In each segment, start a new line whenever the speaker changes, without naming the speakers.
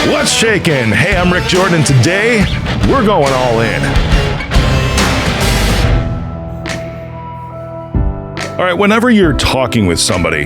What's shakin'? Hey, I'm Rick Jordan. Today, we're going all in. All right, whenever you're talking with somebody,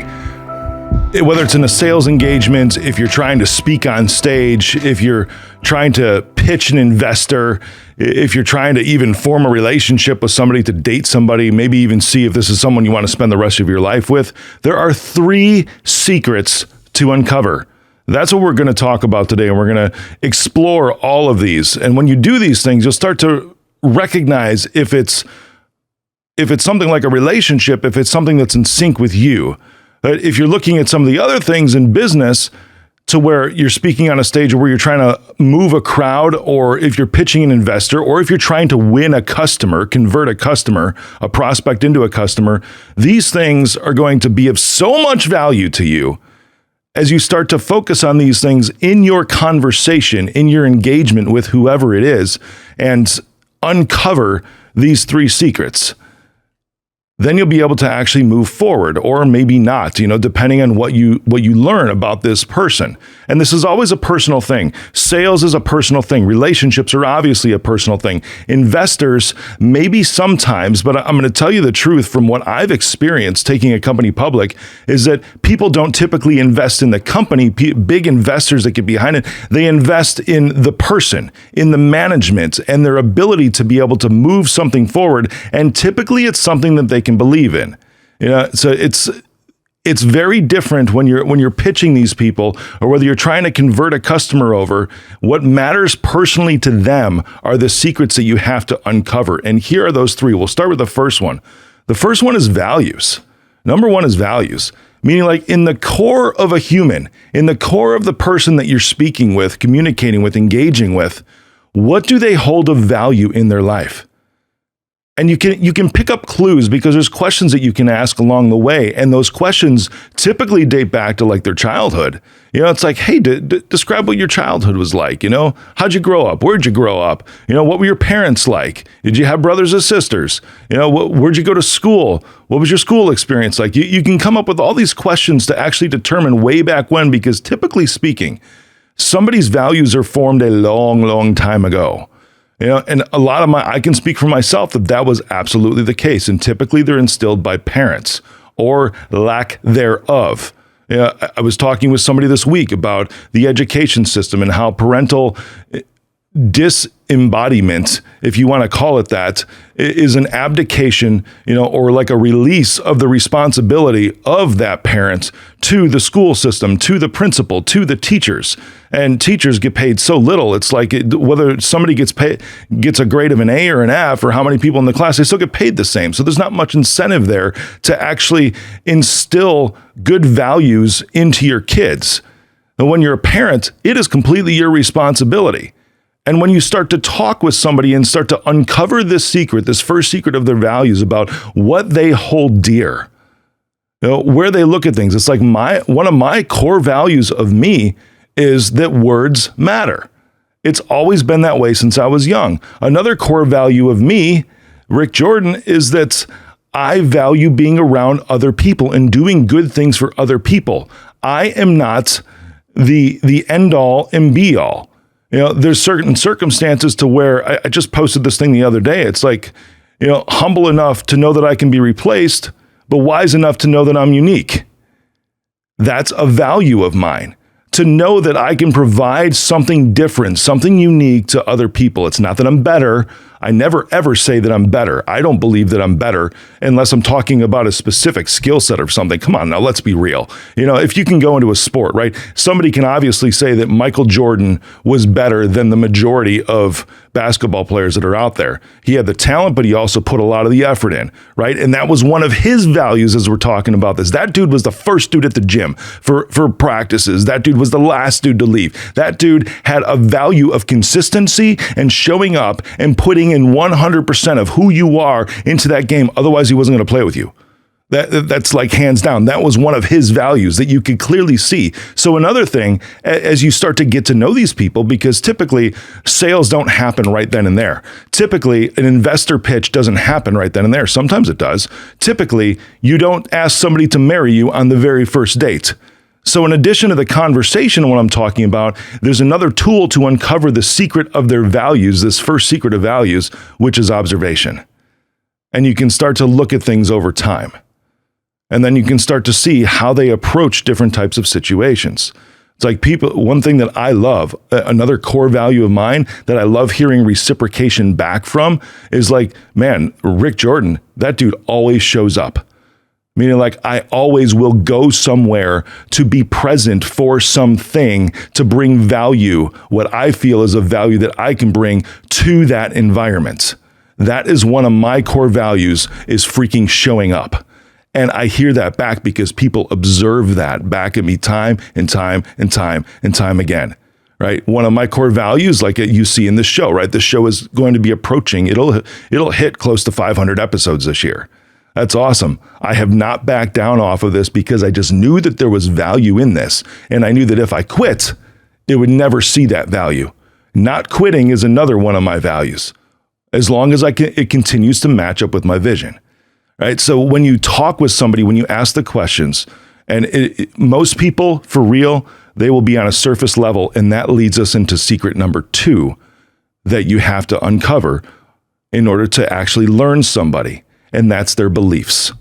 whether it's in a sales engagement, if you're trying to speak on stage, if you're trying to pitch an investor, if you're trying to even form a relationship with somebody, to date somebody, maybe even see if this is someone you want to spend the rest of your life with, there are 3 secrets to uncover. That's what we're going to talk about today, and we're going to explore all of these. And when you do these things, you'll start to recognize if it's something like a relationship, if it's something that's in sync with you. If you're looking at some of the other things in business to where you're speaking on a stage or where you're trying to move a crowd, or if you're pitching an investor, or if you're trying to win a customer, convert a customer, a prospect into a customer, these things are going to be of so much value to you as you start to focus on these things in your conversation, in your engagement with whoever it is, and uncover these 3 secrets. Then you'll be able to actually move forward, or maybe not, depending on what you learn about this person. And this is always a personal thing. Sales is a personal thing. Relationships are obviously a personal thing. Investors, maybe sometimes, but I'm going to tell you the truth from what I've experienced taking a company public, is that people don't typically invest in the company. Big investors that get behind it, they invest in the person, in the management, and their ability to be able to move something forward. And typically it's something that they can believe in. So it's very different when you're pitching these people, or whether you're trying to convert a customer over. What matters personally to them are the secrets that you have to uncover. And here are those 3. We'll start with the first one. The first one is values. Number 1 is values, meaning like in the core of a human, in the core of the person that you're speaking with, communicating with, engaging with, what do they hold of value in their life? And you can pick up clues because there's questions that you can ask along the way. And those questions typically date back to like their childhood. It's like, hey, describe what your childhood was like. How'd you grow up? Where'd you grow up? What were your parents like? Did you have brothers or sisters? Where'd you go to school? What was your school experience like? You can come up with all these questions to actually determine way back when, because typically speaking, somebody's values are formed a long, long time ago. And a lot of I can speak for myself that was absolutely the case. And typically they're instilled by parents or lack thereof. I was talking with somebody this week about the education system and how parental disembodiment, if you want to call it that, is an abdication, or like a release of the responsibility of that parent to the school system, to the principal, to the teachers. And teachers get paid so little. It's like whether somebody gets a grade of an A or an F, or how many people in the class, they still get paid the same. So there's not much incentive there to actually instill good values into your kids. And when you're a parent, it is completely your responsibility. And when you start to talk with somebody and start to uncover this secret, this first secret of their values about what they hold dear, where they look at things, it's like one of my core values of me is that words matter. It's always been that way since I was young. Another core value of me, Rick Jordan, is that I value being around other people and doing good things for other people. I am not the end all and be all. There's certain circumstances to where I just posted this thing the other day. It's like, humble enough to know that I can be replaced, but wise enough to know that I'm unique. That's a value of mine. To know that I can provide something different, something unique to other people. It's not that I'm better. I never, ever say that I'm better. I don't believe that I'm better unless I'm talking about a specific skill set or something. Come on now, let's be real. If you can go into a sport, right? Somebody can obviously say that Michael Jordan was better than the majority of basketball players that are out there. He had the talent, but he also put a lot of the effort in, right? And that was one of his values as we're talking about this. That dude was the first dude at the gym for practices. That dude was the last dude to leave. That dude had a value of consistency and showing up and putting in 100% of who you are into that game. Otherwise, he wasn't going to play with you. That's like hands down. That was one of his values that you could clearly see. So another thing, as you start to get to know these people, because typically sales don't happen right then and there. Typically, an investor pitch doesn't happen right then and there. Sometimes it does. Typically, you don't ask somebody to marry you on the very first date. So in addition to the conversation, what I'm talking about, there's another tool to uncover the secret of their values, this first secret of values, which is observation. And you can start to look at things over time. And then you can start to see how they approach different types of situations. It's like one thing that I love, another core value of mine that I love hearing reciprocation back from is like, man, Rick Jordan, that dude always shows up. Meaning like I always will go somewhere to be present for something to bring value, what I feel is a value that I can bring to that environment. That is one of my core values, is freaking showing up. And I hear that back because people observe that back at me time and time and time and time again, right? One of my core values, like you see in this show, right? The show is going to be approaching, it'll hit close to 500 episodes this year. That's awesome. I have not backed down off of this because I just knew that there was value in this. And I knew that if I quit, it would never see that value. Not quitting is another one of my values, as long as it continues to match up with my vision. Right. So when you talk with somebody, when you ask the questions, and most people, for real, they will be on a surface level. And that leads us into secret number 2 that you have to uncover in order to actually learn somebody. And that's their beliefs.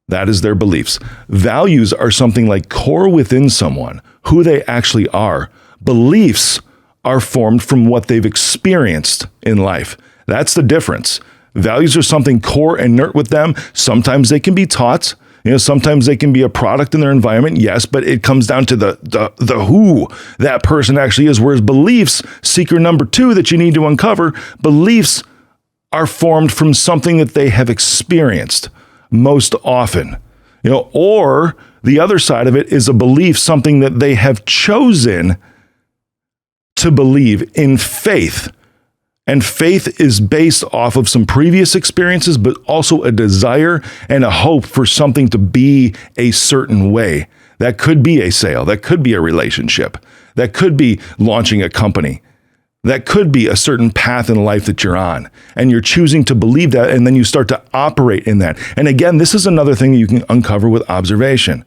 That is their beliefs. Values are something like core within someone, who they actually are. Beliefs are formed from what they've experienced in life. That's the difference. Values are something core and inert with them. Sometimes they can be taught. Sometimes they can be a product in their environment. Yes, but it comes down to the who that person actually is. Whereas beliefs, secret number 2 that you need to uncover, beliefs are formed from something that they have experienced most often. Or the other side of it is a belief, something that they have chosen to believe in faith. And faith is based off of some previous experiences, but also a desire and a hope for something to be a certain way. That could be a sale. That could be a relationship. That could be launching a company. That could be a certain path in life that you're on. And you're choosing to believe that, and then you start to operate in that. And again, this is another thing that you can uncover with observation.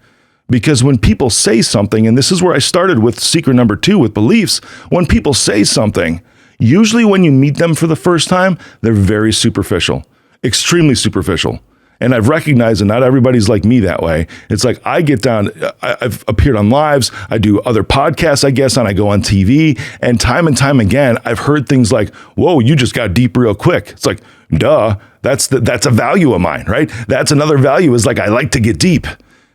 Because when people say something, and this is where I started with secret number 2 with beliefs, when people say something, usually when you meet them for the first time, they're very superficial, extremely superficial. And I've recognized that not everybody's like me that way. It's like I get down, I've appeared on lives, I do other podcasts, I guess, and I go on TV. And time again, I've heard things like, whoa, you just got deep real quick. It's like, duh, that's a value of mine, right? That's another value, is like, I like to get deep.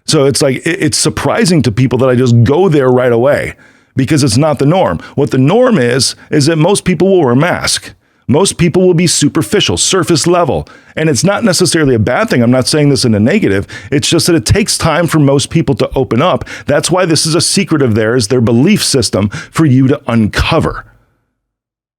So it's like, it's surprising to people that I just go there right away, because it's not the norm. What the norm is that most people will wear a mask. Most people will be superficial, surface level. And it's not necessarily a bad thing. I'm not saying this in a negative. It's just that it takes time for most people to open up. That's why this is a secret of theirs, their belief system, for you to uncover.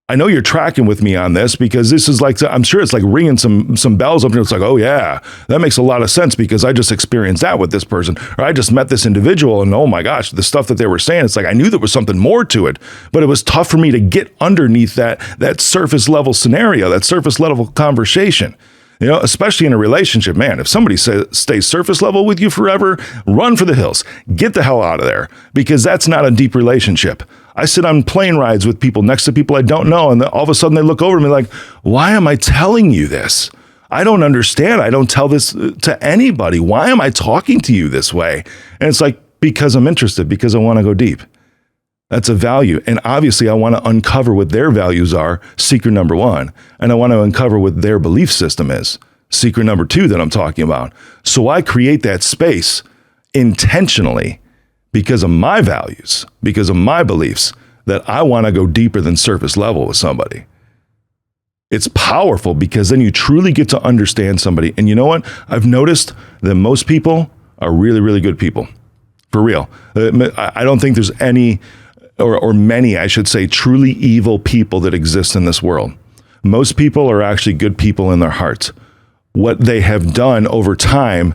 I know you're tracking with me on this, because this is like, I'm sure it's like ringing some bells up here. It's like, oh yeah, that makes a lot of sense, because I just experienced that with this person, or I just met this individual, and oh my gosh, the stuff that they were saying, it's like, I knew there was something more to it, but it was tough for me to get underneath that surface level scenario, that surface level conversation. Especially in a relationship, man, if somebody stays surface level with you forever, run for the hills, get the hell out of there, because that's not a deep relationship. I sit on plane rides with people, next to people I don't know, and all of a sudden they look over at me like, why am I telling you this? I don't understand. I don't tell this to anybody. Why am I talking to you this way? And it's like, because I'm interested, because I want to go deep. That's a value. And obviously I want to uncover what their values are, secret number 1. And I want to uncover what their belief system is, secret number 2 that I'm talking about. So I create that space intentionally because of my values, because of my beliefs, that I want to go deeper than surface level with somebody. It's powerful, because then you truly get to understand somebody. And you know what? I've noticed that most people are really, really good people. For real. I don't think there's any, or many, I should say, truly evil people that exist in this world. Most people are actually good people in their hearts. What they have done over time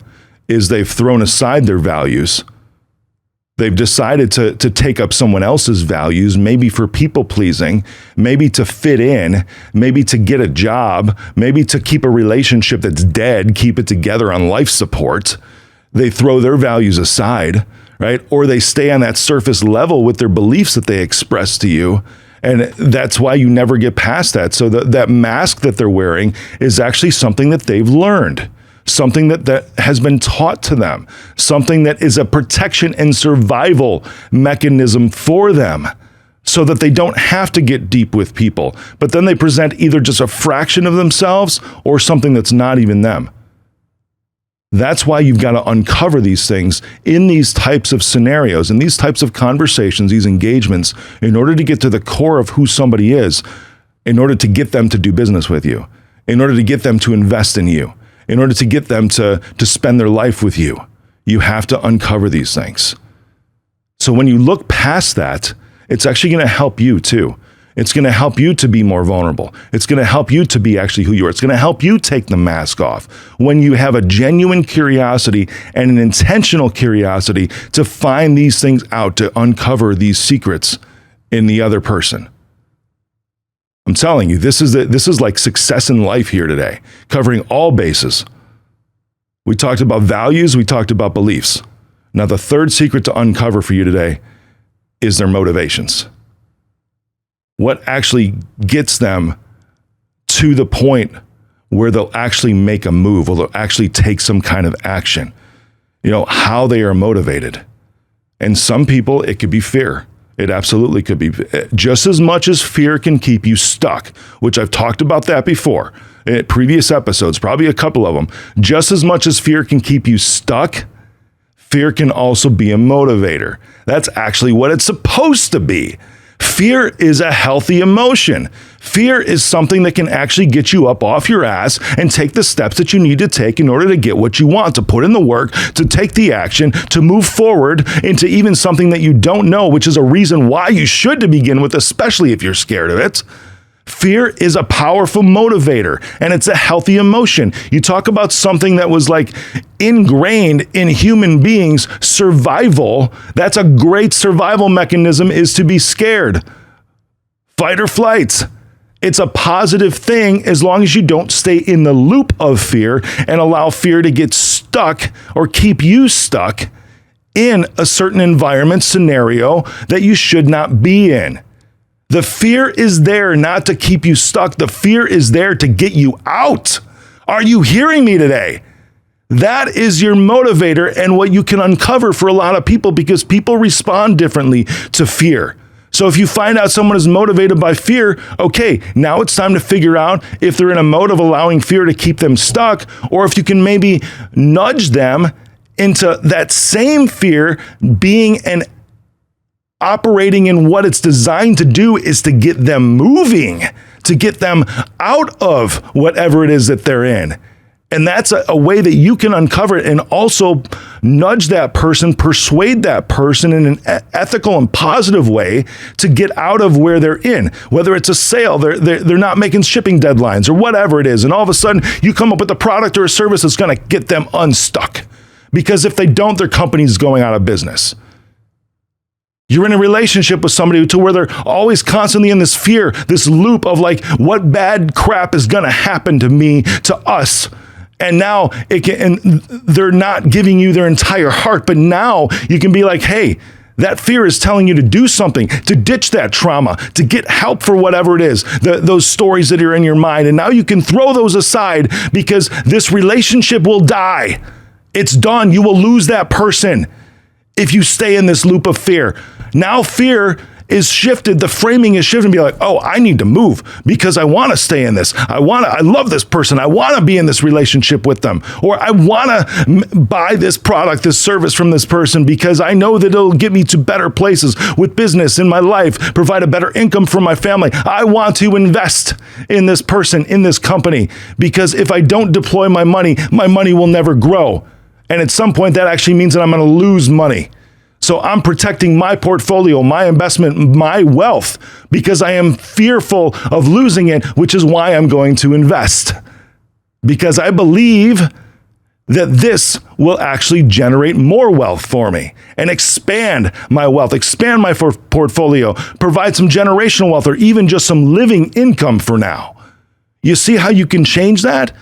is they've thrown aside their values. They've decided to take up someone else's values, maybe for people pleasing, maybe to fit in, maybe to get a job, maybe to keep a relationship that's dead, keep it together on life support. They throw their values aside, right? Or they stay on that surface level with their beliefs that they express to you. And that's why you never get past that. So that mask that they're wearing is actually something that they've learned, something that has been taught to them, something that is a protection and survival mechanism for them so that they don't have to get deep with people. But then they present either just a fraction of themselves or something that's not even them. That's why you've got to uncover these things in these types of scenarios, in these types of conversations, these engagements, in order to get to the core of who somebody is, in order to get them to do business with you, in order to get them to invest in you, in order to get them to spend their life with you. You have to uncover these things. So when you look past that, it's actually going to help you too. It's going to help you to be more vulnerable. It's going to help you to be actually who you are. It's going to help you take the mask off when you have a genuine curiosity and an intentional curiosity to find these things out, to uncover these secrets in the other person. I'm telling you, this is like success in life here today, covering all bases. We talked about values. We talked about beliefs. Now, the third secret to uncover for you today is their motivations. What actually gets them to the point where they'll actually make a move, or they'll actually take some kind of action. You know, how they are motivated. And some people, it could be fear. It absolutely could be. Just as much as fear can keep you stuck, which I've talked about that before in previous episodes, probably a couple of them. Just as much as fear can keep you stuck, fear can also be a motivator. That's actually what it's supposed to be. Fear is a healthy emotion. Fear is something that can actually get you up off your ass and take the steps that you need to take in order to get what you want, to put in the work, to take the action, to move forward into even something that you don't know, which is a reason why you should to begin with, especially if you're scared of it. Fear is a powerful motivator, and it's a healthy emotion. You talk about something that was like ingrained in human beings, survival. That's a great survival mechanism, is to be scared. Fight or flight. It's a positive thing as long as you don't stay in the loop of fear and allow fear to get stuck or keep you stuck in a certain environment, scenario that you should not be in. The fear is there not to keep you stuck. The fear is there to get you out. Are you hearing me today? That is your motivator and what you can uncover for a lot of people, because people respond differently to fear. So if you find out someone is motivated by fear, okay, now it's time to figure out if they're in a mode of allowing fear to keep them stuck, or if you can maybe nudge them into that same fear being an operating in what it's designed to do, is to get them moving, to get them out of whatever it is that they're in. And that's a way that you can uncover it and also nudge that person, persuade that person in an ethical and positive way to get out of where they're in. Whether it's a sale, they're not making shipping deadlines or whatever it is. And all of a sudden you come up with a product or a service that's going to get them unstuck. Because if they don't, their company's going out of business. You're in a relationship with somebody to where they're always constantly in this fear, this loop of like, what bad crap is going to happen to me, to us? And now they're not giving you their entire heart, but now you can be like, hey, that fear is telling you to do something, to ditch that trauma, to get help for whatever it is, those stories that are in your mind. And now you can throw those aside because this relationship will die. It's done. You will lose that person if you stay in this loop of fear. Now fear is shifted, the framing is shifted and be like, oh, I need to move because I want to stay in this. I love this person. I want to be in this relationship with them. Or I want to buy this product, this service from this person because I know that it'll get me to better places with business in my life, provide a better income for my family. I want to invest in this person, in this company, because if I don't deploy my money will never grow. And at some point that actually means that I'm going to lose money. So I'm protecting my portfolio, my investment, my wealth, because I am fearful of losing it, which is why I'm going to invest. Because I believe that this will actually generate more wealth for me and expand my wealth, expand my portfolio, provide some generational wealth, or even just some living income for now. You see how you can change that?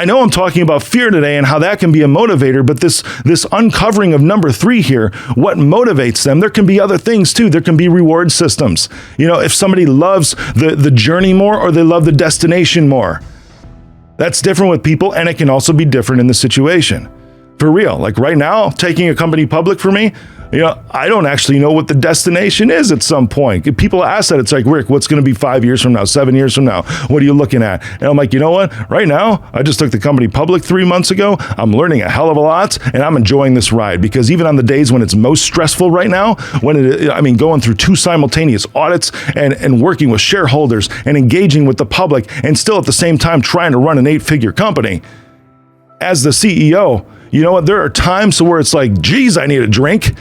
I know I'm talking about fear today and how that can be a motivator, but this uncovering of number 3 here, what motivates them, there can be other things too. There can be reward systems. If somebody loves the journey more or they love the destination more, that's different with people, and it can also be different in the situation. For real, like right now, taking a company public for me, I don't actually know what the destination is at some point. If people ask that, it's like, Rick, what's going to be 5 years from now, 7 years from now? What are you looking at? And I'm like, you know what? Right now, I just took the company public 3 months ago. I'm learning a hell of a lot, and I'm enjoying this ride, because even on the days when it's most stressful right now, going through 2 simultaneous audits and working with shareholders and engaging with the public, and still at the same time trying to run an 8-figure company as the CEO, you know what? There are times where it's like, geez, I need a drink.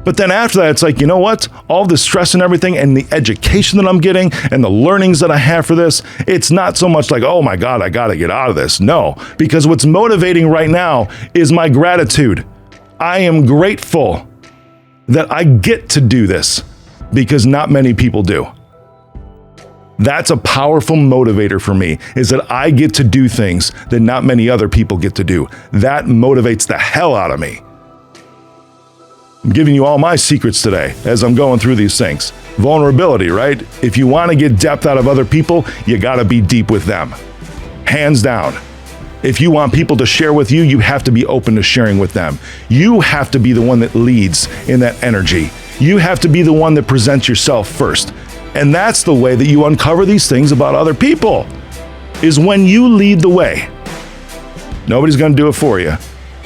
But then after that, it's like, you know what? All the stress and everything and the education that I'm getting and the learnings that I have for this, it's not so much like, oh my God, I got to get out of this. No, because what's motivating right now is my gratitude. I am grateful that I get to do this, because not many people do. That's a powerful motivator for me, is that I get to do things that not many other people get to do. That motivates the hell out of me. I'm giving you all my secrets today as I'm going through these things. Vulnerability, right? If you want to get depth out of other people, you got to be deep with them. Hands down. If you want people to share with you, you have to be open to sharing with them. You have to be the one that leads in that energy. You have to be the one that presents yourself first. And that's the way that you uncover these things about other people, is when you lead the way. Nobody's going to do it for you.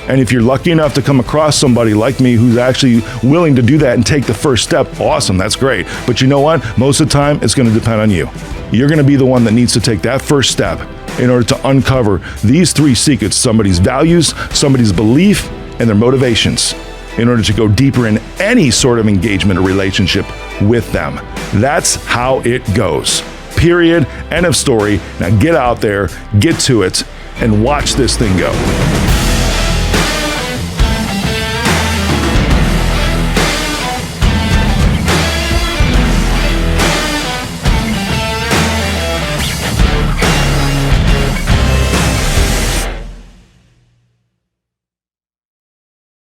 And if you're lucky enough to come across somebody like me who's actually willing to do that and take the first step, awesome, that's great. But you know what? Most of the time, it's going to depend on you. You're going to be the one that needs to take that first step in order to uncover these 3 secrets: somebody's values, somebody's belief, and their motivations, in order to go deeper in any sort of engagement or relationship with them. That's how it goes. Period. End of story. Now get out there, get to it, and watch this thing go.